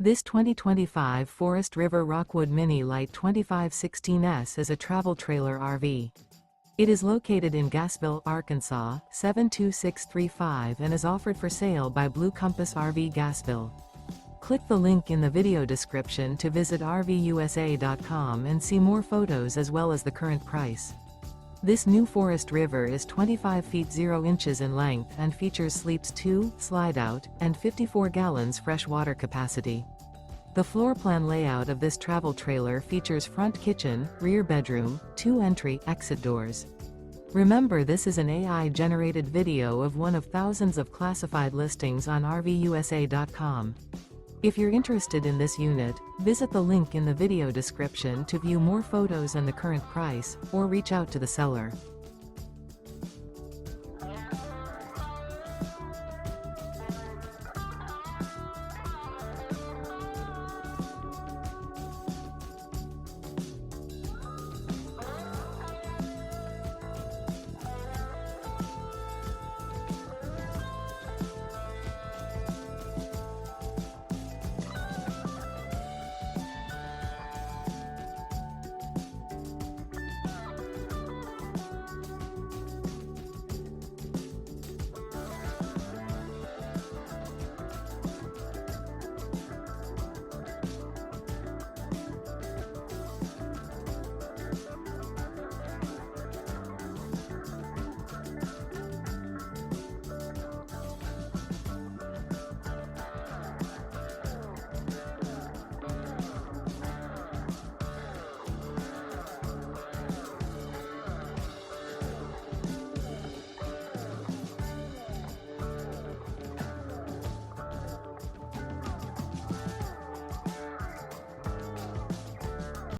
This 2025 Forest River Rockwood Mini Lite 2516S is a travel trailer RV. It is located in Gassville, Arkansas, 72635 and is offered for sale by Blue Compass RV Gassville. Click the link in the video description to visit RVUSA.com and see more photos as well as the current price. This new Forest River is 25 feet 0 inches in length and features sleeps 2, Slideout, and 54 gallons fresh water capacity. The floor plan layout of this travel trailer features front kitchen, rear bedroom, 2 entry/exit doors. Remember, this is an AI-generated video of one of thousands of classified listings on RVUSA.com. If you're interested in this unit, visit the link in the video description to view more photos and the current price, or reach out to the seller.